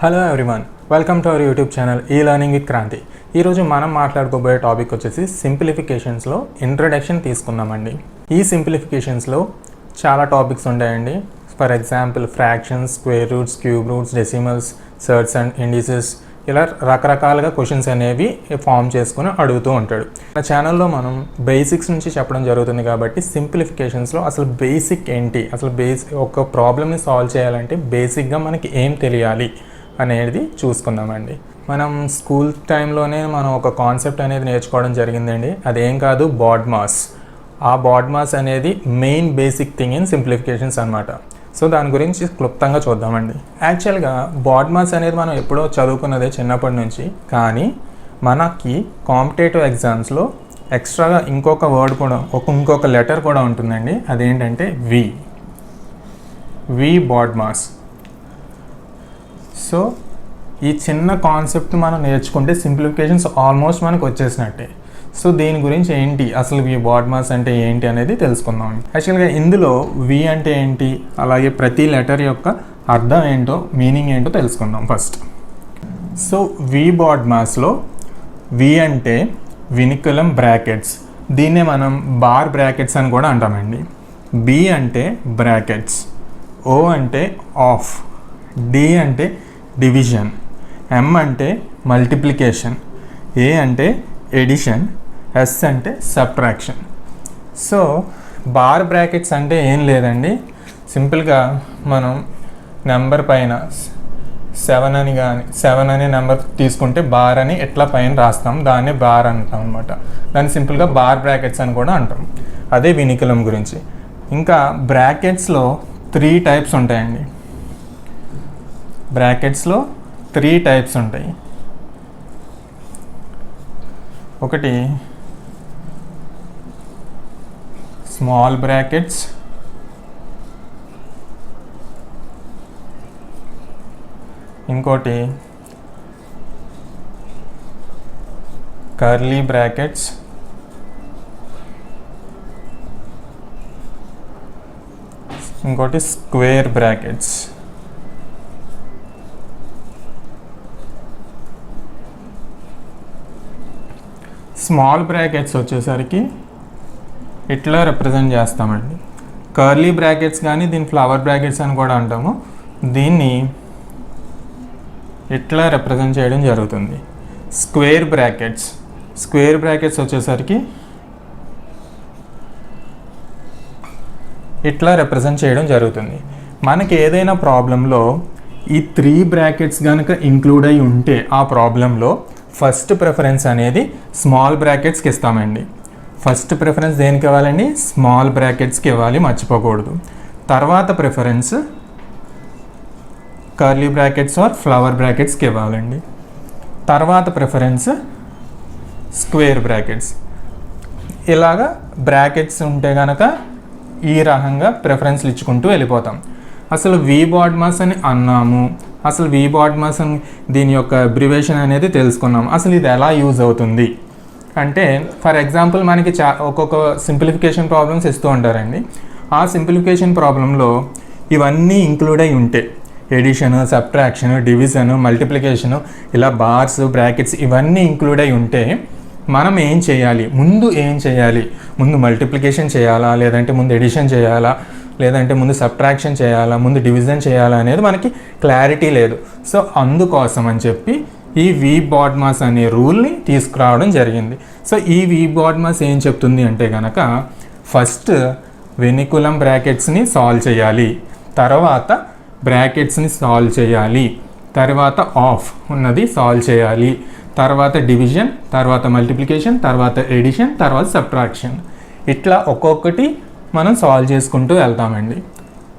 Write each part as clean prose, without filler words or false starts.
Hello everyone, welcome to our YouTube channel ఈ learning with Kranti. ఈరోజు మనం మాట్లాడుకోబోయే టాపిక్ వచ్చేసి సింప్లిఫికేషన్స్లో ఇంట్రడక్షన్ తీసుకుందామండి. ఈ సింప్లిఫికేషన్స్లో చాలా టాపిక్స్ ఉంటాయండి. For example fractions, square roots, cube roots, decimals, surds and indices, ఇలా రకరకాలుగా క్వశ్చన్స్ అనేవి ఫామ్ చేసుకుని అడుగుతూ ఉంటాడు. మన ఛానల్లో మనం బేసిక్స్ నుంచి చెప్పడం జరుగుతుంది కాబట్టి సింప్లిఫికేషన్స్లో అసలు బేసిక్ ఏంటి, అసలు ఒక ప్రాబ్లమ్ని సాల్వ్ చేయాలంటే బేసిక్గా మనకి ఏం తెలియాలి అనేది చూసుకుందామండి. మనం స్కూల్ టైంలోనే మనం ఒక కాన్సెప్ట్ అనేది నేర్చుకోవడం జరిగిందండి. అదేం కాదు, బాడ్మాస్. ఆ బాడ్మాస్ అనేది main basic thing in simplifications అనమాట. సో దాని గురించి క్లుప్తంగా చూద్దామండి. యాక్చువల్గా బాడ్మాస్ అనేది మనం ఎప్పుడో చదువుకున్నదే చిన్నప్పటి నుంచి, కానీ మనకి కాంపిటేటివ్ ఎగ్జామ్స్లో ఎక్స్ట్రాగా ఇంకొక వర్డ్ కూడా, ఇంకొక లెటర్ కూడా ఉంటుందండి. అదేంటంటే వి బాడ్మాస్. సో ఈ చిన్న కాన్సెప్ట్ మనం నేర్చుకుంటే సింప్లిఫికేషన్స్ ఆల్మోస్ట్ మనకు వచ్చేసినట్టే. సో దీని గురించి ఏంటి, అసలు వి బాడ్మాస్ అంటే ఏంటి అనేది తెలుసుకుందాం. యాక్చువల్గా ఇందులో వి అంటే ఏంటి, అలాగే ప్రతి లెటర్ యొక్క అర్థం ఏంటో, మీనింగ్ ఏంటో తెలుసుకుందాం ఫస్ట్. సో వి బాడ్మాస్లో వి అంటే వినికులం బ్రాకెట్స్, దీన్నే మనం బార్ బ్రాకెట్స్ అని కూడా అంటామండి. బి అంటే బ్రాకెట్స్, ఓ అంటే ఆఫ్, డి అంటే డివిజన్, ఎం అంటే మల్టిప్లికేషన్, ఏ అంటే ఎడిషన్, ఎస్ అంటే సబ్ట్రాక్షన్. సో బార్ బ్రాకెట్స్ అంటే ఏం లేదండి, సింపుల్గా మనం నెంబర్ పైన 7 అనే నెంబర్ తీసుకుంటే బార్ అని ఎట్లా పైన రాస్తాం, దాన్ని బార్ అంటాం అనమాట. దాన్ని సింపుల్గా బార్ బ్రాకెట్స్ అని కూడా అంటాం. అదే వినికులం గురించి. ఇంకా బ్రాకెట్స్లో 3 టైప్స్ ఉంటాయండి. బ్రాకెట్స్లో 3 టైప్స్ ఉంటాయి. ఒకటి స్మాల్ బ్రాకెట్స్, ఇంకోటి కర్లీ బ్రాకెట్స్, ఇంకోటి స్క్వేర్ బ్రాకెట్స్. స్మాల్ బ్రాకెట్స్ వచ్చేసరికి ఇట్లా రిప్రజెంట్ చేస్తామండి. కర్లీ బ్రాకెట్స్ కానీ దీన్ని ఫ్లవర్ బ్రాకెట్స్ అని కూడా అంటాము. దీన్ని ఇట్లా రిప్రజెంట్ చేయడం జరుగుతుంది. స్క్వేర్ బ్రాకెట్స్ వచ్చేసరికి ఇట్లా రిప్రజెంట్ చేయడం జరుగుతుంది. మనకి ఏదైనా ప్రాబ్లంలో ఈ 3 బ్రాకెట్స్ కనుక ఇంక్లూడ్ అయి ఉంటే ఆ ప్రాబ్లంలో ఫస్ట్ ప్రిఫరెన్స్ అనేది స్మాల్ బ్రాకెట్స్కి ఇస్తామండి. ఫస్ట్ ప్రిఫరెన్స్ దేనికి ఇవ్వాలండి, స్మాల్ బ్రాకెట్స్కి ఇవ్వాలి, మర్చిపోకూడదు. తర్వాత preference curly brackets or flower బ్రాకెట్స్కి ఇవ్వాలండి. తర్వాత ప్రిఫరెన్స్ స్క్వేర్ బ్రాకెట్స్. ఇలాగా బ్రాకెట్స్ ఉంటే కనుక ఈ రకంగా ప్రిఫరెన్స్లు ఇచ్చుకుంటూ వెళ్ళిపోతాం. అసలు వి బాడ్మాస్ అని అన్నాము, అసలు వి బాడ్మాస్ అని దీని యొక్క అబ్రివేషన్ అనేది తెలుసుకున్నాం. అసలు ఇది ఎలా యూజ్ అవుతుంది అంటే, ఫర్ ఎగ్జాంపుల్ మనకి ఒక్కొక్క సింప్లిఫికేషన్ ప్రాబ్లమ్స్ ఇస్తూ ఉంటారండి. ఆ సింప్లిఫికేషన్ ప్రాబ్లంలో ఇవన్నీ ఇంక్లూడ్ అయి ఉంటే, ఎడిషన్, సబ్ట్రాక్షన్, డివిజన్, మల్టిప్లికేషను, ఇలా బార్స్, బ్రాకెట్స్ ఇవన్నీ ఇంక్లూడ్ అయి ఉంటే మనం ఏం చేయాలి, ముందు మల్టిప్లికేషన్ చేయాలా, లేదంటే ముందు ఎడిషన్ చేయాలా, లేదంటే ముందు సబ్ట్రాక్షన్ చేయాలా, ముందు డివిజన్ చేయాలా అనేది మనకి క్లారిటీ లేదు. సో అందుకోసం అని చెప్పి ఈ వి బాడ్మాస్ అనే రూల్ని తీసుకురావడం జరిగింది. సో ఈ వి బాడ్మాస్ ఏం చెప్తుంది అంటే కనుక, ఫస్ట్ వెనికులం బ్రాకెట్స్ని సాల్వ్ చేయాలి, తర్వాత బ్రాకెట్స్ని సాల్వ్ చేయాలి, తర్వాత ఆఫ్ ఉన్నది సాల్వ్ చేయాలి, తర్వాత డివిజన్, తర్వాత మల్టిప్లికేషన్, తర్వాత ఎడిషన్, తర్వాత సబ్ట్రాక్షన్. ఇట్లా ఒక్కొక్కటి మనం సాల్వ్ చేసుకుంటూ వెళ్తామండి.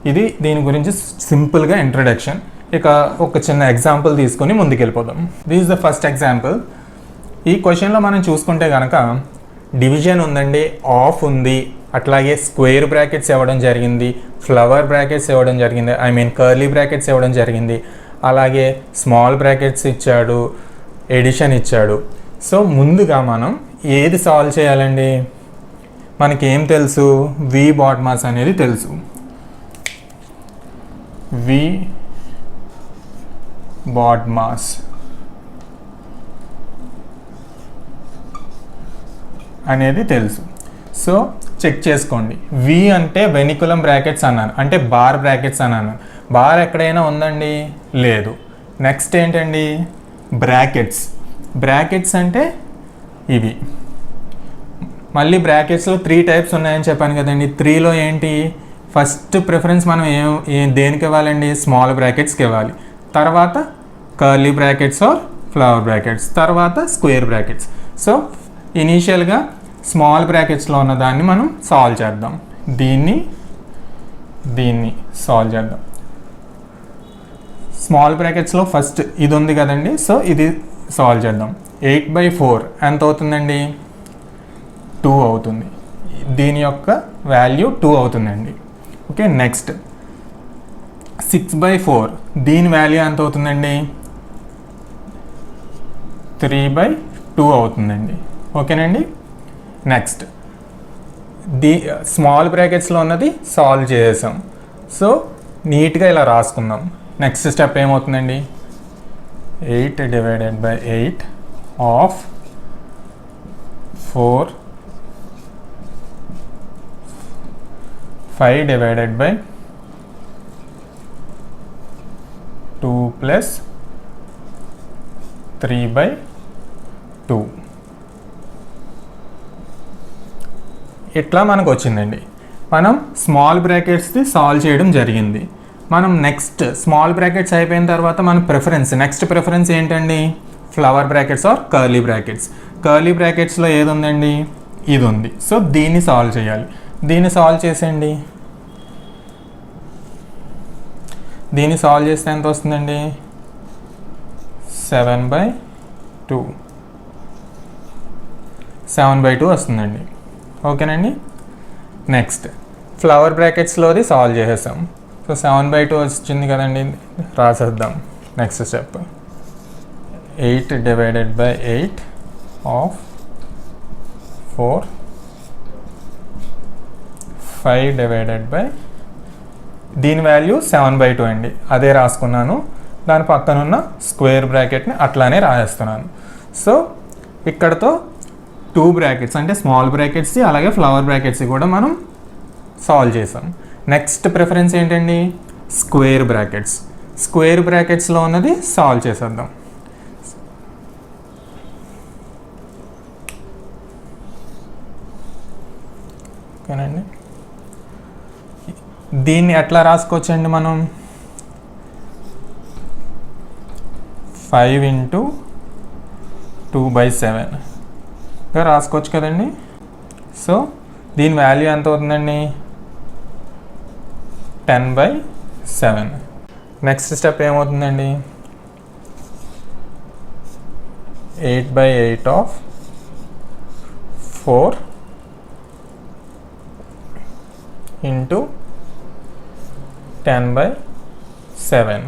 ఇది దీని గురించి సింపుల్గా ఇంట్రడక్షన్. ఇక ఒక చిన్న ఎగ్జాంపుల్ తీసుకొని ముందుకెళ్ళిపోదాం. This is the first example. ఈ క్వశ్చన్లో మనం చూసుకుంటే కనుక డివిజన్ ఉందండి, ఆఫ్ ఉంది, అట్లాగే స్క్వేర్ బ్రాకెట్స్ ఇవ్వడం జరిగింది, ఫ్లవర్ బ్రాకెట్స్ ఇవ్వడం జరిగింది, కర్లీ బ్రాకెట్స్ ఇవ్వడం జరిగింది, అలాగే స్మాల్ బ్రాకెట్స్ ఇచ్చాడు, ఎడిషన్ ఇచ్చాడు. సో ముందుగా మనం ఏది సాల్వ్ చేయాలండి, మనకి ఏం తెలుసు, వి బాడ్మాస్ అనేది తెలుసు. వి BODMAS అనేది తెలుసు. సో చెక్ చేసుకోండి. వి అంటే వెనికులం బ్రాకెట్స్ అన్నాను, అంటే బార్ బ్రాకెట్స్ అన్నాను. బార్ ఎక్కడైనా ఉందండి? లేదు. నెక్స్ట్ ఏంటండి? బ్రాకెట్స్. బ్రాకెట్స్ అంటే ఇవి. మళ్ళీ బ్రాకెట్స్లో 3 టైప్స్ ఉన్నాయని చెప్పాను కదండి. 3లో ఏంటి? ఫస్ట్ ప్రిఫరెన్స్ మనం దేనికి ఇవ్వాలండి? స్మాల్ బ్రాకెట్స్కి ఇవ్వాలి. తర్వాత curly brackets or flower brackets, తర్వాత స్క్వేర్ బ్రాకెట్స్. సో ఇనీషియల్గా స్మాల్ బ్రాకెట్స్లో ఉన్న దాన్ని మనం సాల్వ్ చేద్దాం. దీన్ని సాల్వ్ చేద్దాం. స్మాల్ బ్రాకెట్స్లో ఫస్ట్ ఇది ఉంది కదండి. సో ఇది సాల్వ్ చేద్దాం. 8/4 ఎంత అవుతుందండి? 2 అవుతుంది. దీని యొక్క వాల్యూ 2 అవుతుందండి. ఓకే. నెక్స్ట్ 6/4 దీని వాల్యూ ఎంత అవుతుందండి? 3/2 అవుతుందండి. ఓకేనండి. నెక్స్ట్ స్మాల్ బ్రాకెట్స్లో ఉన్నది సాల్వ్ చేసాం. సో నీట్గా ఇలా రాసుకుందాం. నెక్స్ట్ స్టెప్ ఏమవుతుందండి? 8/8 ఆఫ్ 4 5/2 ప్లస్ 3/2 ఇట్లా మనకు వచ్చిందండి. మనం స్మాల్ బ్రాకెట్స్ది సాల్వ్ చేయడం జరిగింది. మనం నెక్స్ట్ స్మాల్ బ్రాకెట్స్ అయిపోయిన తర్వాత మన నెక్స్ట్ ప్రిఫరెన్స్ ఏంటండి? Flower brackets or curly brackets. Curly బ్రాకెట్స్లో ఏది ఉందండి? ఇది ఉంది. సో దీన్ని సాల్వ్ చేయాలి. దీన్ని సాల్వ్ చేసేయండి. దీన్ని సాల్వ్ చేస్తే ఎంత వస్తుందండి? 7/2 వస్తుందండి. ఓకేనండి. నెక్స్ట్ ఫ్లవర్ బ్రాకెట్స్లోది సాల్వ్ చేసేసాం. సో 7/2 వచ్చింది కదండి, రాసేద్దాం. నెక్స్ట్ స్టెప్ 8/8 ఆఫ్ 4 5/, దీని వాల్యూ 7/2 అండి. అదే రాసుకున్నాను. దాని పక్కనున్న స్క్వేర్ బ్రాకెట్ని అట్లానే రాసేస్తున్నాను. సో ఇక్కడతో 2 బ్రాకెట్స్ అంటే స్మాల్ బ్రాకెట్స్ది అలాగే ఫ్లవర్ బ్రాకెట్స్ కూడా మనం సాల్వ్ చేసాం. నెక్స్ట్ ప్రిఫరెన్స్ ఏంటండి? Square brackets. స్క్వేర్ బ్రాకెట్స్లో ఉన్నది సాల్వ్ చేసేద్దాం. ఓకేనండి. దీన్ని ఎట్లా రాసుకోవచ్చండి మనం? 5 × 2/7గా రాసుకోవచ్చు కదండి. సో దీని వాల్యూ ఎంత అవుతుందండి? 10/7. నెక్స్ట్ స్టెప్ ఏమవుతుందండి? 8/8 ఆఫ్ 4 × 10/7.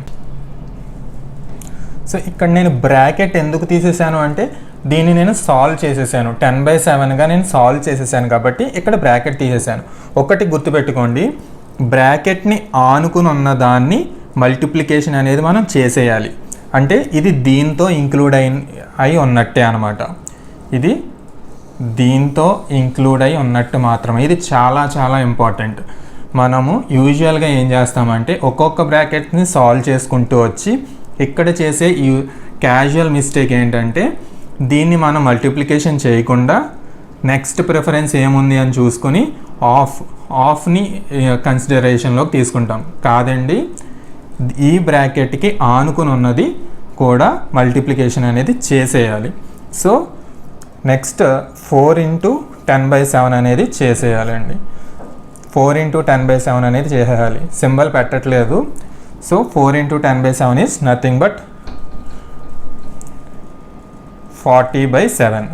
సో ఇక్కడ నేను బ్రాకెట్ ఎందుకు తీసేసాను అంటే దీన్ని నేను సాల్వ్ చేసేసాను. 10/7గా నేను సాల్వ్ చేసేసాను కాబట్టి ఇక్కడ బ్రాకెట్ తీసేసాను. ఒకటి గుర్తుపెట్టుకోండి, బ్రాకెట్ని ఆనుకుని ఉన్న దాన్ని మల్టిప్లికేషన్ అనేది మనం చేసేయాలి. అంటే ఇది దీంతో ఇంక్లూడ్ అయి ఉన్నట్టే అనమాట. ఇది దీంతో ఇంక్లూడ్ అయి ఉన్నట్టు మాత్రమే. ఇది చాలా చాలా ఇంపార్టెంట్. మనము యూజువల్గా ఏం చేస్తామంటే ఒక్కొక్క బ్రాకెట్ని సాల్వ్ చేసుకుంటూ వచ్చి ఇక్కడ చేసే ఈ క్యాజువల్ మిస్టేక్ ఏంటంటే దీన్ని మనం మల్టిప్లికేషన్ చేయకుండా నెక్స్ట్ ప్రిఫరెన్స్ ఏముంది అని చూసుకొని ఆఫ్ని కన్సిడరేషన్లోకి తీసుకుంటాం. కాదండి, ఈ బ్రాకెట్కి ఆనుకుని ఉన్నది కూడా మల్టిప్లికేషన్ అనేది చేసేయాలి. సో నెక్స్ట్ 4 × 10/7 అనేది చేసేయాలండి. 4 × 10/7 అనేది చేసేయాలి. సింబల్ పెట్టట్లేదు. So 4 × 10/7 is nothing but 40/7.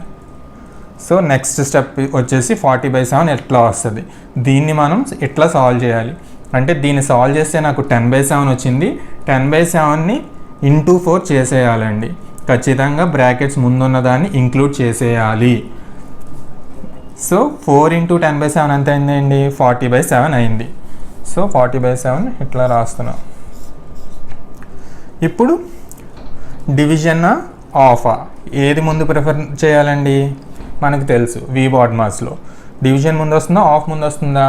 So next step వచ్చేసి 40/7 ఎట్లా వస్తుంది, దీన్ని మనం ఎట్లా సాల్వ్ చేయాలి అంటే దీన్ని సాల్వ్ చేస్తే నాకు 10/7 వచ్చింది. 10/7ని × 4 చేసేయాలండి. ఖచ్చితంగా బ్రాకెట్స్ ముందున్న దాన్ని ఇంక్లూడ్ చేసేయాలి. సో 4 × 10/7 ఎంత అయిందండి? 40/7 అయింది. సో 40/7 ఇట్లా రాస్తున్నాం. ఇప్పుడు డివిజన్ ఆఫా, ఏది ముందు ప్రిఫర్ చేయాలండి? మనకు తెలుసు వి బాడ్మాస్లో డివిజన్ ముందు వస్తుందా, ఆఫ్ ముందు వస్తుందా?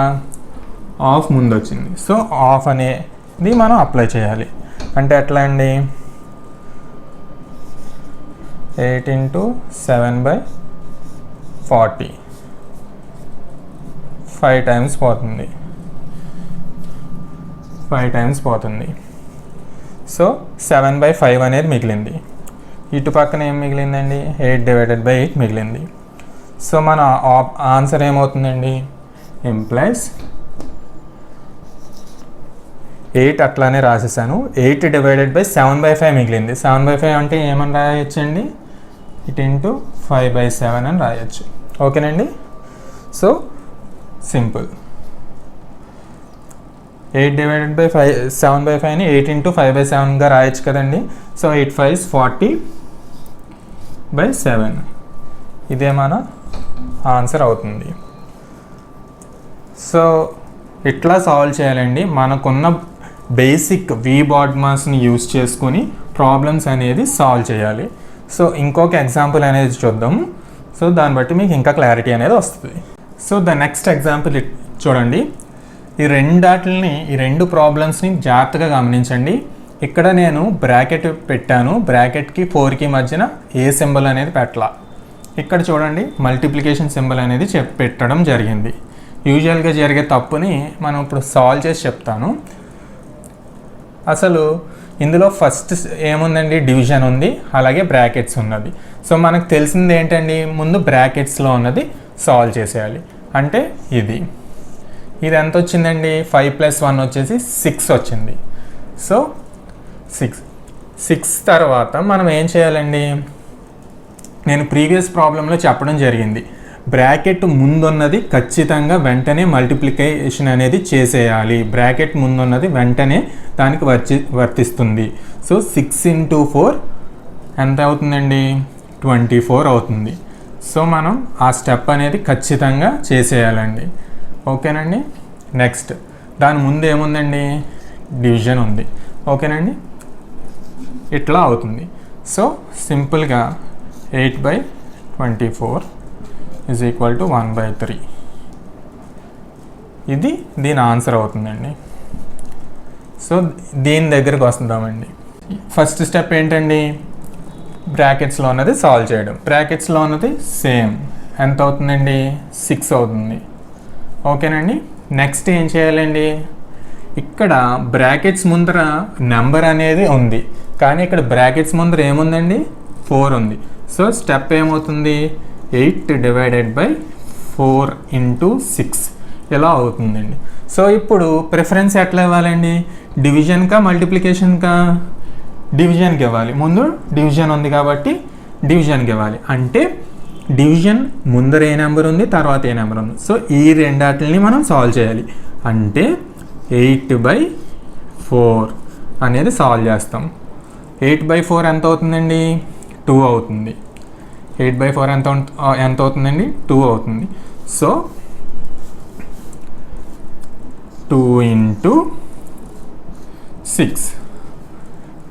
ఆఫ్ ముందు వచ్చింది. సో ఆఫ్ అనేది మనం అప్లై చేయాలి. అంటే ఎట్లా అండి? 8 × 7/40 5 టైమ్స్ పోతుంది, 5 టైమ్స్ పోతుంది. సో 7/5 అనేది మిగిలింది. ఇటు పక్కన ఏం మిగిలిందండి? 8/8 మిగిలింది. సో మన ఆన్సర్ ఏమవుతుందండి? ఇంప్లైస్ 8 అట్లానే రాసేసాను. 8/7/5 మిగిలింది. 7/5 అంటే ఏమని రాయొచ్చండి? ఇట్ ఇంటూ 5/7 అని రాయొచ్చు. ఓకేనండి. So simple. 7/5ని 8 × 5/7గా రాయొచ్చు కదండి. సో 8 5s 40/7 ఇదే మన ఆన్సర్ అవుతుంది. సో ఇట్లా సాల్వ్ చేయాలండి. మనకున్న బేసిక్ వి బాడ్మాస్ని యూస్ చేసుకొని ప్రాబ్లమ్స్ అనేది సాల్వ్ చేయాలి. సో ఇంకొక ఎగ్జాంపుల్ అనేది చూద్దాం. సో దాన్ని బట్టి మీకు ఇంకా క్లారిటీ అనేది వస్తుంది. సో ద నెక్స్ట్ ఎగ్జాంపుల్ చూడండి. ఈ రెండు ప్రాబ్లమ్స్ని జాగ్రత్తగా గమనించండి. ఇక్కడ నేను బ్రాకెట్ పెట్టాను. బ్రాకెట్కి 4కి మధ్యన ఏ సింబల్ అనేది పెట్టాల. ఇక్కడ చూడండి మల్టిప్లికేషన్ సింబల్ అనేది పెట్టడం జరిగింది. యూజువల్గా జరిగే తప్పుని మనం ఇప్పుడు సాల్వ్ చేసి చెప్తాను. అసలు ఇందులో ఫస్ట్ ఏముందండి? డివిజన్ ఉంది, అలాగే బ్రాకెట్స్ ఉన్నది. సో మనకు తెలిసింది ఏంటండి? ముందు బ్రాకెట్స్లో ఉన్నది సాల్వ్ చేసేయాలి. అంటే ఇది ఎంత వచ్చిందండి? 5 + 1 వచ్చేసి 6 వచ్చింది. సో 6 తర్వాత మనం ఏం చేయాలండి? నేను ప్రీవియస్ ప్రాబ్లంలో చెప్పడం జరిగింది, బ్రాకెట్ ముందున్నది ఖచ్చితంగా వెంటనే మల్టిప్లికేషన్ అనేది చేసేయాలి. బ్రాకెట్ ముందున్నది వెంటనే దానికి వర్తిస్తుంది. సో 6 × 4 ఎంత అవుతుందండి? 24 అవుతుంది. సో మనం ఆ స్టెప్ అనేది ఖచ్చితంగా చేసేయాలండి. ఓకేనండి. నెక్స్ట్ దాని ముందు ఏముందండి? డివిజన్ ఉంది. ఓకేనండి. ఇట్లా అవుతుంది. సో సింపుల్గా 8/24 = 1/3 ఇది దీని ఆన్సర్ అవుతుందండి. సో దీని దగ్గరికి వస్తుందామండి. ఫస్ట్ స్టెప్ ఏంటండి? బ్రాకెట్స్లో ఉన్నది సాల్వ్ చేయడం. బ్రాకెట్స్లో ఉన్నది సేమ్ ఎంత అవుతుందండి? 6 అవుతుంది. ఓకేనండి. నెక్స్ట్ ఏం చేయాలండి? ఇక్కడ బ్రాకెట్స్ ముందర నెంబర్ అనేది ఉంది, కానీ ఇక్కడ బ్రాకెట్స్ ముందర ఏముందండి? 4 ఉంది. సో స్టెప్ ఏమవుతుంది? 8/4 × 6 ఇలా అవుతుందండి. సో ఇప్పుడు ప్రిఫరెన్స్ ఎట్లా ఇవ్వాలండి? డివిజన్కా మల్టిప్లికేషన్కా? డివిజన్కి ఇవ్వాలి. ముందు డివిజన్ ఉంది కాబట్టి డివిజన్కి ఇవ్వాలి. అంటే డివిజన్ ముందర ఏ నెంబర్ ఉంది, తర్వాత ఏ నెంబర్ ఉంది. సో ఈ రెండాటిని మనం సాల్వ్ చేయాలి. అంటే 8/4 అనేది సాల్వ్ చేస్తాం. 8/4 ఎంత అవుతుందండి? 2 అవుతుంది. 8/4 ఎంత అవుతుందండి? 2 అవుతుంది. సో 2 × 6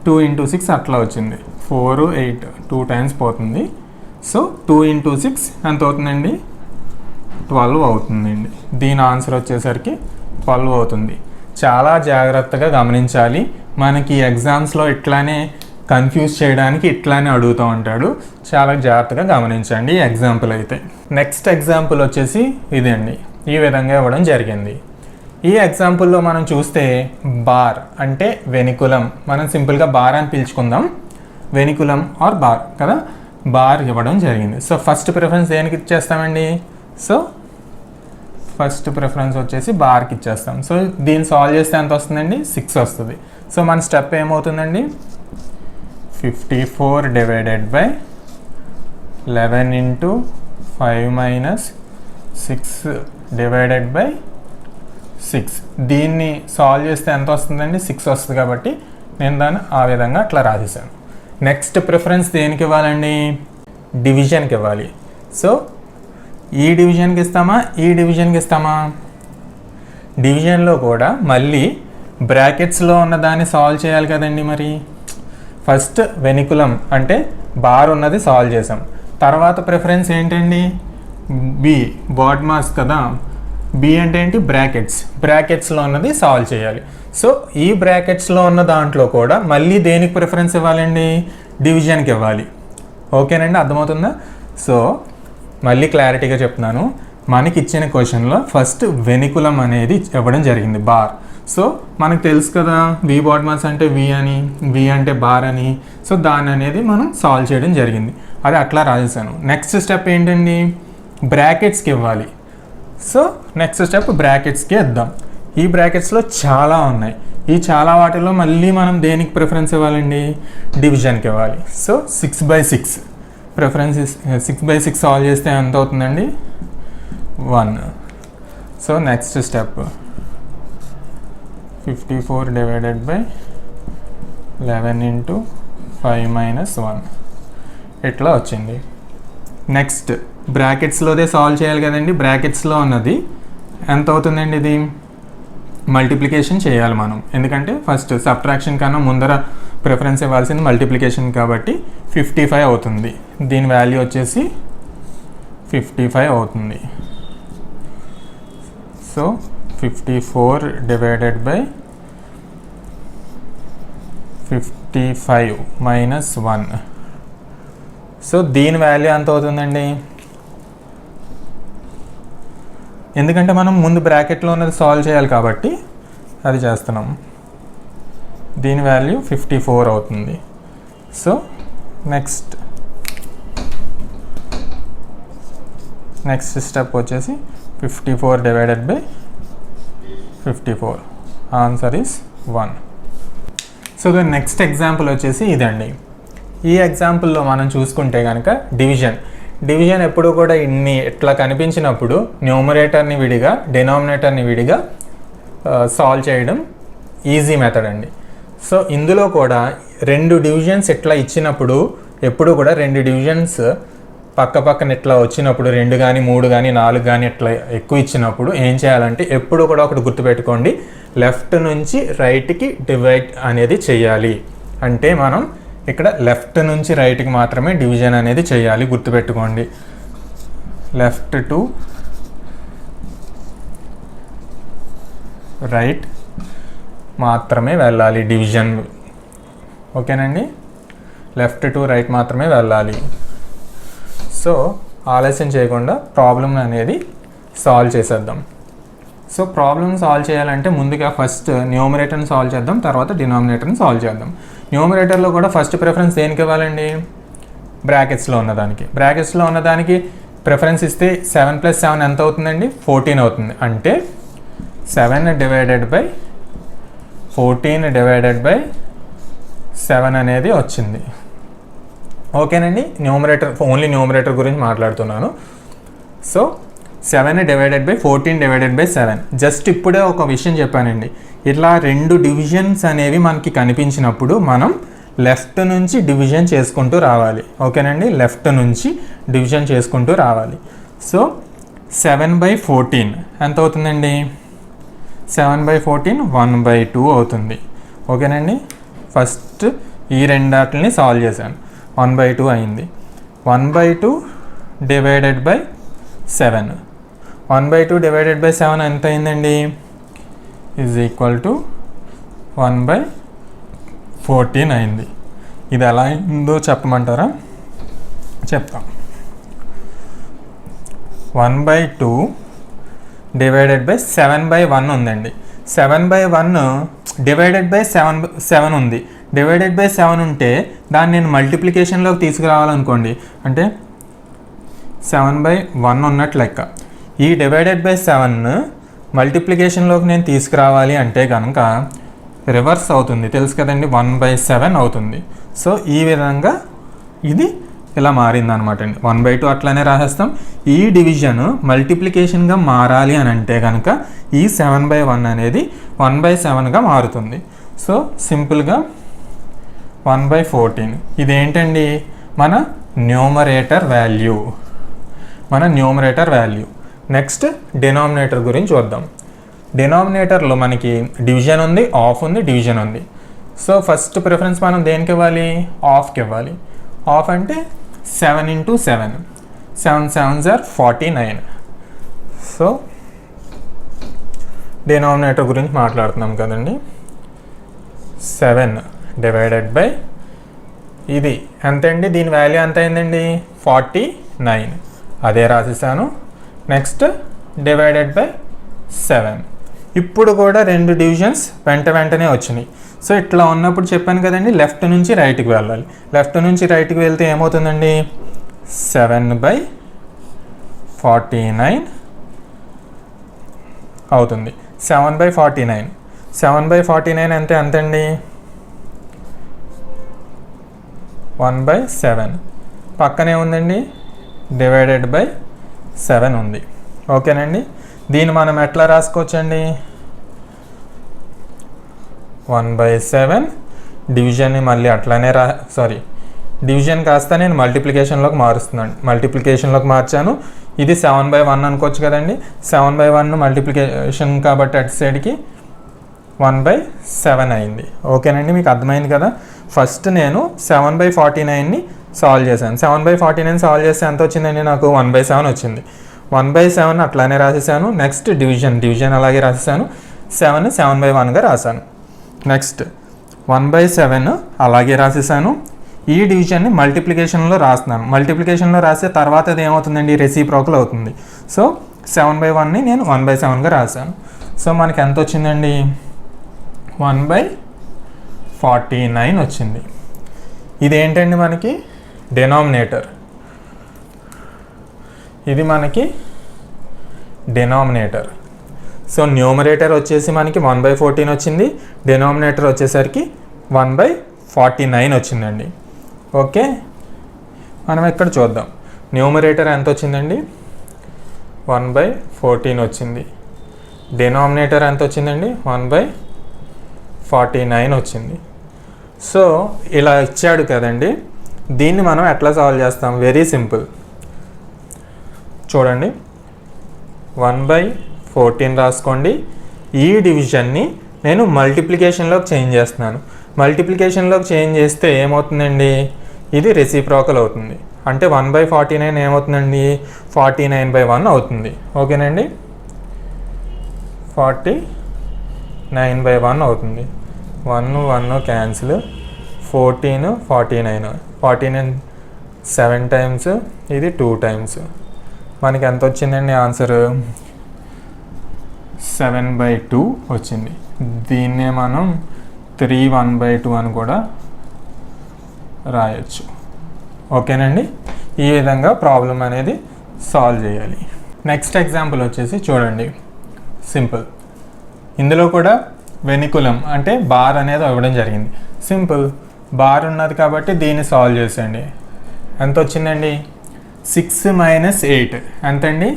2 × 6 అట్లా వచ్చింది. 4 8 2 టైమ్స్ పోతుంది. సో 2 × 6 ఎంత అవుతుందండి? 12 అవుతుందండి. దీని ఆన్సర్ వచ్చేసరికి 12 అవుతుంది. చాలా జాగ్రత్తగా గమనించాలి. మనకి ఎగ్జామ్స్లో ఇట్లానే కన్ఫ్యూజ్ చేయడానికి ఇట్లానే అడుగుతూ ఉంటాడు. చాలా జాగ్రత్తగా గమనించండి ఈ ఎగ్జాంపుల్ అయితే. నెక్స్ట్ ఎగ్జాంపుల్ వచ్చేసి ఇదండి. ఈ విధంగా ఇవ్వడం జరిగింది. ఈ ఎగ్జాంపుల్లో మనం చూస్తే బార్ అంటే వెనికులం, మనం సింపుల్గా బార్ అని పిలుచుకుందాం. వెనికులం ఆర్ బార్ కదా, బార్ ఇవ్వడం జరిగింది. సో ఫస్ట్ ప్రిఫరెన్స్ దేనికి ఇచ్చేస్తామండి? సో ఫస్ట్ ప్రిఫరెన్స్ వచ్చేసి బార్కి ఇచ్చేస్తాం. సో దీన్ని సాల్వ్ చేస్తే ఎంత వస్తుందండి? 6 వస్తుంది. సో మన స్టెప్ ఏమవుతుందండి? 54/11 × 5 - 6/6. దీన్ని సాల్వ్ చేస్తే ఎంత వస్తుందండి? 6 వస్తుంది. కాబట్టి నేను దాన్ని ఆ విధంగా అట్లా రాసేసాను. నెక్స్ట్ ప్రిఫరెన్స్ దేనికి ఇవ్వాలండి? డివిజన్కి ఇవ్వాలి. సో ఈ డివిజన్కి ఇస్తామా, ఈ డివిజన్కి ఇస్తామా? డివిజన్లో కూడా మళ్ళీ బ్రాకెట్స్లో ఉన్న దాన్ని సాల్వ్ చేయాలి కదండి. మరి ఫస్ట్ వెనికులం అంటే బార్ ఉన్నది సాల్వ్ చేసాం. తర్వాత ప్రిఫరెన్స్ ఏంటండి? బి బాడ్ మాస్ కదా. బి అంటే ఏంటి? బ్రాకెట్స్లో ఉన్నది సాల్వ్ చేయాలి. సో ఈ బ్రాకెట్స్లో ఉన్న దాంట్లో కూడా మళ్ళీ దేనికి ప్రిఫరెన్స్ ఇవ్వాలండి? డివిజన్కి ఇవ్వాలి. ఓకేనండి, అర్థమవుతుందా? సో మళ్ళీ క్లారిటీగా చెప్తున్నాను. మనకి ఇచ్చిన క్వశ్చన్లో ఫస్ట్ వెనికులం అనేది ఇవ్వడం జరిగింది, బార్. సో మనకు తెలుసు కదా, వి బాడ్ మాస్ అంటే వి అని, వి అంటే బార్ అని. సో దాన్ని అనేది మనం సాల్వ్ చేయడం జరిగింది. అది అట్లా రాసేసాను. నెక్స్ట్ స్టెప్ ఏంటండి? బ్రాకెట్స్కి ఇవ్వాలి. సో నెక్స్ట్ స్టెప్ బ్రాకెట్స్కి ఇద్దాం. ఈ బ్రాకెట్స్లో చాలా ఉన్నాయి. ఈ చాలా వాటిలో మళ్ళీ మనం దేనికి ప్రిఫరెన్స్ ఇవ్వాలండి? డివిజన్కి ఇవ్వాలి. సో 6/6 ప్రిఫరెన్స్ 6/6 సాల్వ్ చేస్తే ఎంత అవుతుందండి? 1. So next step 54 divided by 11 into 5 minus 1 ఇట్లా వచ్చింది. నెక్స్ట్ బ్రాకెట్స్లోదే సాల్వ్ చేయాలి కదండి. బ్రాకెట్స్లో ఉన్నది ఎంత అవుతుందండి? ఇది మల్టిప్లికేషన్ చేయాలి మనం, ఎందుకంటే ఫస్ట్ సబ్ట్రాక్షన్ కన్నా ముందర ప్రిఫరెన్స్ ఇవ్వాల్సింది మల్టిప్లికేషన్ కాబట్టి 55 అవుతుంది. దీని వాల్యూ వచ్చేసి 55 అవుతుంది. So 54 divided by 55 minus 1. So దీని వాల్యూ ఎంత అవుతుందండి? ఎందుకంటే మనం ముందు బ్రాకెట్లో ఉన్నది సాల్వ్ చేయాలి కాబట్టి అది చేస్తున్నాం. దీని వాల్యూ 54 అవుతుంది. సో నెక్స్ట్ స్టెప్ వచ్చేసి 54 divided by 54. Answer is 1. So the next example వచ్చేసి ఇదండి. ఈ ఎగ్జాంపుల్లో మనం చూసుకుంటే కనుక డివిజన్ ఎప్పుడు కూడా ఇట్లా కనిపించినప్పుడు న్యూమరేటర్ని విడిగా డినామినేటర్ని విడిగా సాల్వ్ చేయడం ఈజీ మెథడ్ అండి. సో ఇందులో కూడా 2 డివిజన్స్ ఇట్లా ఇచ్చినప్పుడు ఎప్పుడు కూడా 2 డివిజన్స్ పక్క పక్కన ఇట్లా వచ్చినప్పుడు 2 కానీ 3 కానీ 4 కానీ ఇట్లా ఎక్కువ ఇచ్చినప్పుడు ఏం చేయాలంటే ఎప్పుడు కూడా ఒకటి గుర్తుపెట్టుకోండి, లెఫ్ట్ నుంచి రైట్కి డివైడ్ అనేది చేయాలి. అంటే మనం ఇక్కడ లెఫ్ట్ నుంచి రైట్కి మాత్రమే డివిజన్ అనేది చేయాలి, గుర్తుపెట్టుకోండి. లెఫ్ట్ టు రైట్ మాత్రమే వెళ్ళాలి డివిజన్. ఓకేనండి, లెఫ్ట్ టు రైట్ మాత్రమే వెళ్ళాలి. సో ఆలస్యం చేయకుండా ప్రాబ్లం అనేది సాల్వ్ చేసేద్దాం. సో ప్రాబ్లమ్ సాల్వ్ చేయాలంటే ముందుగా ఫస్ట్ న్యూమరేటర్ని సాల్వ్ చేద్దాం, తర్వాత డినామినేటర్ని సాల్వ్ చేద్దాం. న్యూమరేటర్లో కూడా ఫస్ట్ ప్రిఫరెన్స్ దేనికి ఇవ్వాలండి? బ్రాకెట్స్లో ఉన్నదానికి ప్రిఫరెన్స్ ఇస్తే 7 + 7 ఎంత అవుతుందండి? 14 అవుతుంది. అంటే 7 డివైడెడ్ బై 14 డివైడెడ్ బై 7 అనేది వచ్చింది. ఓకేనండి, ఓన్లీ న్యూమరేటర్ గురించి మాట్లాడుతున్నాను. So 7 divided by 14 divided by 7. Just ఇప్పుడే ఒక విషయం చెప్పానండి, ఇట్లా 2 డివిజన్స్ అనేవి మనకి కనిపించినప్పుడు మనం లెఫ్ట్ నుంచి డివిజన్ చేసుకుంటూ రావాలి. ఓకేనండి, లెఫ్ట్ నుంచి డివిజన్ చేసుకుంటూ రావాలి. సో 7/14 ఎంత అవుతుందండి? 7/14 1/2 అవుతుంది. ఓకేనండి, ఫస్ట్ ఈ రెండాటిని సాల్వ్ చేశాను, 1/2 అయింది. 1/2 డివైడెడ్ బై 7, 1/2 డివైడెడ్ బై 7 ఎంత అయిందండి? ఈజ్ ఈక్వల్ టు 1/14 అయింది. ఇది ఎలా అయిందో చెప్పమంటారా? చెప్తాం. 1/2 డివైడెడ్ బై 7/1 ఉందండి. 7/1 డివైడెడ్ బై 7 ఉంది. డివైడెడ్ బై 7 ఉంటే దాన్ని నేను మల్టిప్లికేషన్లోకి తీసుకురావాలనుకోండి, అంటే 7/1 ఉన్నట్టు లెక్క. ఈ డివైడెడ్ బై 7 మల్టిప్లికేషన్లోకి నేను తీసుకురావాలి అంటే కనుక రివర్స్ అవుతుంది, తెలుసు కదండి, 1/7 అవుతుంది. సో ఈ విధంగా ఇది ఇలా మారిందనమాట అండి. 1/2 అట్లానే రాసేస్తాం. ఈ డివిజన్ మల్టిప్లికేషన్గా మారాలి అని అంటే కనుక ఈ 7/1 అనేది 1/7గా మారుతుంది. సో సింపుల్గా 1/14. ఇదేంటండి? మన న్యూమరేటర్ వాల్యూ. నెక్స్ట్ డినామినేటర్ గురించి చూద్దాం. డినామినేటర్లో మనకి డివిజన్ ఉంది, ఆఫ్ ఉంది, డివిజన్ ఉంది. సో ఫస్ట్ ప్రిఫరెన్స్ మనం దేనికి ఇవ్వాలి, హాఫ్కి ఇవ్వాలి. హాఫ్ అంటే 7 × 7, 7 7s are 49. సో డినామినేటర్ గురించి మాట్లాడుతున్నాం కదండి. 7 డివైడెడ్ బై ఇది ఎంతండి, దీని వాల్యూ ఎంత అయిందండి 49, అదే రాసేసాను. Next divided by 7. ఇప్పుడు కూడా 2 డివిజన్స్ వెంటనే వచ్చినాయి. సో ఇట్లా ఉన్నప్పుడు చెప్పాను కదండి, లెఫ్ట్ నుంచి రైట్కి వెళ్ళాలి. లెఫ్ట్ నుంచి రైట్కి వెళ్తే ఏమవుతుందండి, 7/49 అవుతుంది. 7/49, 7/49 అంటే ఎంతండి 1/7. పక్కనే ఉందండి డివైడెడ్ బై 7 ఉంది. ఓకేనండి. దీన్ని మనం ఎట్లా రాసుకోవచ్చండి, 1/7 డివిజన్ని మళ్ళీ అట్లానే డివిజన్ కాస్త నేను మల్టిప్లికేషన్లోకి మారుస్తున్నాను. మల్టిప్లికేషన్లోకి మార్చాను. ఇది 7/1 అనుకోవచ్చు కదండి. 7/1 మల్టిప్లికేషన్ కాబట్టి అటు సైడ్కి 1/7 అయింది. ఓకేనండి, మీకు అర్థమైంది కదా. ఫస్ట్ నేను 7/49ని సాల్వ్ చేశాను. 7/49 సాల్వ్ చేస్తే ఎంత వచ్చిందండి, నాకు 1/7 వచ్చింది. 1/7 అట్లానే రాసేసాను. నెక్స్ట్ డివిజన్ అలాగే రాసేసాను. 7 7/1గా రాశాను. నెక్స్ట్ 1/7 అలాగే రాసేసాను. ఈ డివిజన్ని మల్టిప్లికేషన్లో రాస్తున్నాను. మల్టిప్లికేషన్లో రాసే తర్వాత అది ఏమవుతుందండి, రెసిప్రోకల్ అవుతుంది. సో 7/1ని నేను 1/7గా రాశాను. సో మనకి ఎంత వచ్చిందండి, 1/49 వచ్చింది. ఇదేంటండి మనకి డినామినేటర్. ఇది మనకి డినామినేటర్. సో న్యూమరేటర్ వచ్చేసి మనకి 1/14 వచ్చింది. డినామినేటర్ వచ్చేసరికి 1/49 వచ్చిందండి. ఓకే, మనం ఇక్కడ చూద్దాం. న్యూమరేటర్ ఎంత వచ్చిందండి, 1/14 వచ్చింది. డినామినేటర్ ఎంత వచ్చిందండి, 1/49 వచ్చింది. సో ఇలా ఇచ్చాడు కదండి, దీన్ని మనం ఎట్లా సాల్వ్ చేస్తాం, వెరీ సింపుల్. చూడండి, 1/14 రాసుకోండి. ఈ డివిజన్ని నేను మల్టిప్లికేషన్లోకి చేంజ్ చేస్తున్నాను. మల్టిప్లికేషన్లోకి చేంజ్ చేస్తే ఏమవుతుందండి, ఇది రెసిప్రోకల్ అవుతుంది. అంటే 1/49 ఏమవుతుందండి, 49/1 అవుతుంది. ఓకేనండి, 49/1 అవుతుంది. 1 క్యాన్సిల్, 14 49, 49 7 టైమ్స్, ఇది 2 టైమ్స్. మనకి ఎంత వచ్చిందండి ఆన్సర్, 7/2 వచ్చింది. దీన్నే మనం 3/1/2 అని కూడా రాయొచ్చు. ఓకేనండి, ఈ విధంగా ప్రాబ్లం అనేది సాల్వ్ చేయాలి. నెక్స్ట్ ఎగ్జాంపుల్ వచ్చేసి చూడండి, సింపుల్. ఇందులో కూడా వెనికులం అంటే బార్ అనేది ఇవ్వడం జరిగింది. సింపుల్, బార్ ఉన్నది కాబట్టి దీన్ని సాల్వ్ చేసేయండి. ఎంత వచ్చిందండి, 6 - 8 ఎంతండి,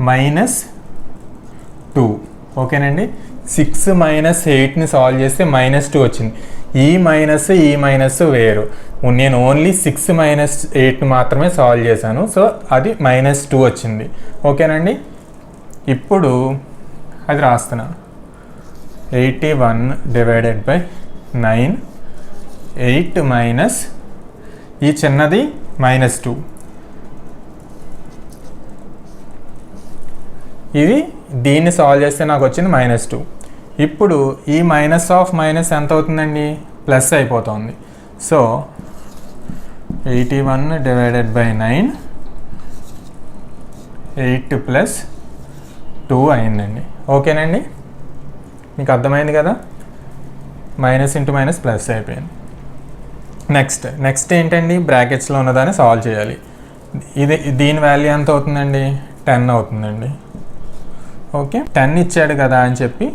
-2. ఓకేనండి, 6 - 8ని సాల్వ్ చేస్తే -2 వచ్చింది. ఈ మైనస్ వేరు. నేను ఓన్లీ 6 - 8 మాత్రమే సాల్వ్ చేశాను. సో అది -2 వచ్చింది. ఓకేనండి, ఇప్పుడు అది రాస్తున్నాను. 81 డివైడెడ్ బై 9, 8 మైనస్ ఈ చిన్నది -2, ఇది దీన్ని సాల్వ్ చేస్తే నాకు వచ్చింది -2. ఇప్పుడు ఈ మైనస్ ఆఫ్ మైనస్ ఎంత అవుతుందండి, ప్లస్ అయిపోతుంది. సో 81 డివైడెడ్ బై 9, 8 + 2 అయిందండి. ఓకేనండి, మీకు అర్థమైంది కదా, మైనస్ ఇంటూ మైనస్ ప్లస్ అయిపోయింది. నెక్స్ట్ ఏంటండి, బ్రాకెట్స్లో ఉన్నదాన్ని సాల్వ్ చేయాలి. దీని వాల్యూ ఎంత అవుతుందండి, 10 అవుతుందండి. ఓకే, 10 ఇచ్చాడు కదా అని చెప్పి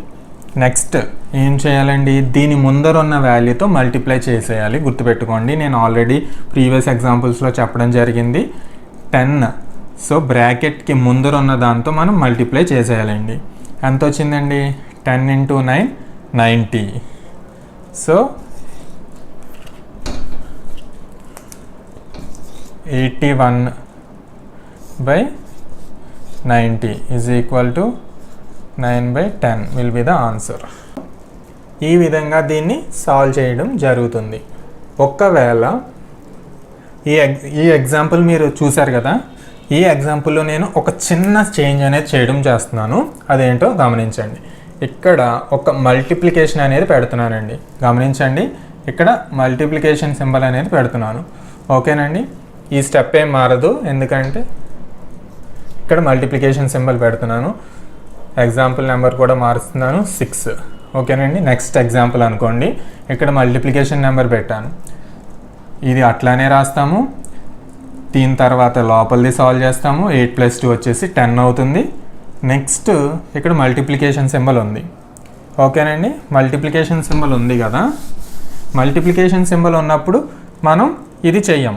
నెక్స్ట్ ఏం చేయాలండి, దీని ముందర ఉన్న వాల్యూతో మల్టిప్లై చేసేయాలి. గుర్తుపెట్టుకోండి, నేను ఆల్రెడీ ప్రీవియస్ ఎగ్జాంపుల్స్లో చెప్పడం జరిగింది. 10, సో బ్రాకెట్కి ముందర ఉన్న దాంతో మనం మల్టిప్లై చేసేయాలండి. ఎంత వచ్చిందండి, 10 × 9 90. So 81/90 is equal to 9/10 will be the answer. ఈ విధంగా దీన్ని సాల్వ్ చేయడం జరుగుతుంది. ఒక్కవేళ ఈ ఎగ్జాంపుల్ మీరు చూశారు కదా, ఈ ఎగ్జాంపుల్లో నేను ఒక చిన్న చేంజ్ అనేది చేయడం చేస్తున్నాను. అదేంటో గమనించండి. ఇక్కడ ఒక మల్టిప్లికేషన్ అనేది పెడుతున్నానండి. గమనించండి, ఇక్కడ మల్టిప్లికేషన్ సింబల్ అనేది పెడుతున్నాను. ఓకేనండి, ఈ స్టెప్ ఏం మారదు, ఎందుకంటే ఇక్కడ మల్టిప్లికేషన్ సింబల్ పెడుతున్నాను. ఎగ్జాంపుల్ నెంబర్ కూడా మారుస్తున్నాను 6. ఓకేనండి, నెక్స్ట్ ఎగ్జాంపుల్ అనుకోండి, ఇక్కడ మల్టిప్లికేషన్ నెంబర్ పెట్టాను. ఇది అట్లానే రాస్తాము. దీని తర్వాత లోపలిది సాల్వ్ చేస్తాము. 8 + 2 వచ్చేసి 10 అవుతుంది. నెక్స్ట్ ఇక్కడ మల్టిప్లికేషన్ సింబల్ ఉంది. ఓకేనండి, మల్టిప్లికేషన్ సింబల్ ఉంది కదా, మల్టిప్లికేషన్ సింబల్ ఉన్నప్పుడు మనం ఇది చెయ్యం.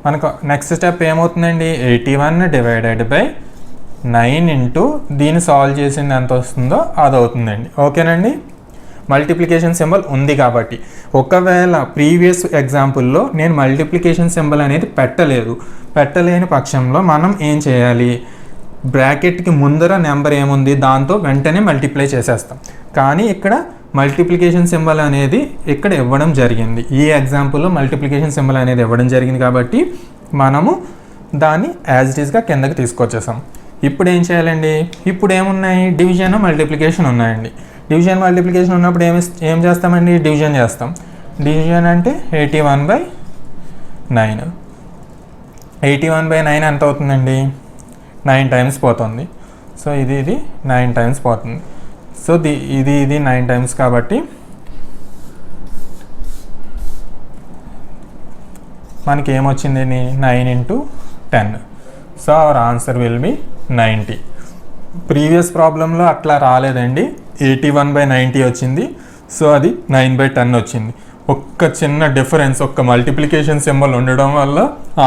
మనకు నెక్స్ట్ స్టెప్ ఏమవుతుందండి, 81 / 9 ఇంటూ దీన్ని సాల్వ్ చేసింది ఎంత వస్తుందో అది అవుతుందండి. ఓకేనండి, మల్టిప్లికేషన్ సింబల్ ఉంది కాబట్టి. ఒకవేళ ప్రీవియస్ ఎగ్జాంపుల్లో నేను మల్టిప్లికేషన్ సింబల్ అనేది పెట్టలేని పక్షంలో మనం ఏం చేయాలి, బ్రాకెట్కి ముందర నెంబర్ ఏముంది దాంతో వెంటనే మల్టిప్లై చేసేస్తాం. కానీ ఇక్కడ మల్టిప్లికేషన్ సింబల్ అనేది ఇక్కడ ఇవ్వడం జరిగింది. ఈ ఎగ్జాంపుల్లో మల్టిప్లికేషన్ సింబల్ అనేది ఇవ్వడం జరిగింది కాబట్టి మనము దాన్ని యాజ్ ఇట్ ఈస్గా కిందకి తీసుకొచ్చేసాం. ఇప్పుడు ఏం చేయాలండి, ఇప్పుడు ఏమున్నాయి, డివిజన్ మల్టిప్లికేషన్ ఉన్నాయండి. డివిజన్ మల్టిప్లికేషన్ ఉన్నప్పుడు ఏం చేస్తామండి, డివిజన్ చేస్తాం. డివిజన్ అంటే 81/9. 81/9 ఎంత అవుతుందండి, 9 టైమ్స్ పోతుంది. సో ఇది 9 టైమ్స్ పోతుంది. సో ఇది 9 టైమ్స్ కాబట్టి మనకి ఏమొచ్చింది, 9 × 10. So our answer will be 90. Previous ప్రాబ్లంలో అట్లా రాలేదండి, 81/90 వచ్చింది. సో అది 9/10 వచ్చింది. ఒక్క చిన్న డిఫరెన్స్, ఒక్క మల్టిప్లికేషన్ సింబల్ ఉండడం వల్ల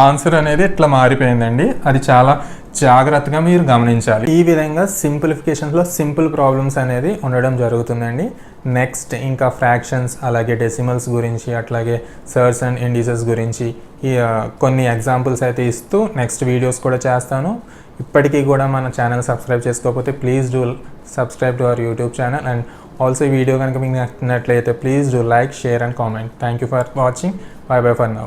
ఆన్సర్ అనేది ఇట్లా మారిపోయిందండి. అది చాలా జాగ్రత్తగా మీరు గమనించాలి. ఈ విధంగా సింప్లిఫికేషన్స్లో సింపుల్ ప్రాబ్లమ్స్ అనేది ఉండడం జరుగుతుందండి. నెక్స్ట్ ఇంకా ఫ్రాక్షన్స్, అలాగే డెసిమల్స్ గురించి, అట్లాగే సర్స్ అండ్ ఇండిసెస్ గురించి కొన్ని ఎగ్జాంపుల్స్ అయితే ఇస్తూ నెక్స్ట్ వీడియోస్ కూడా చేస్తాను. ఇప్పటికీ కూడా మన ఛానల్ సబ్స్క్రైబ్ చేసుకోకపోతే please do subscribe to our YouTube channel. And also ఈ వీడియో కనుక మీకు నచ్చినట్లయితే please do like, share and comment. Thank you for watching. By by for now.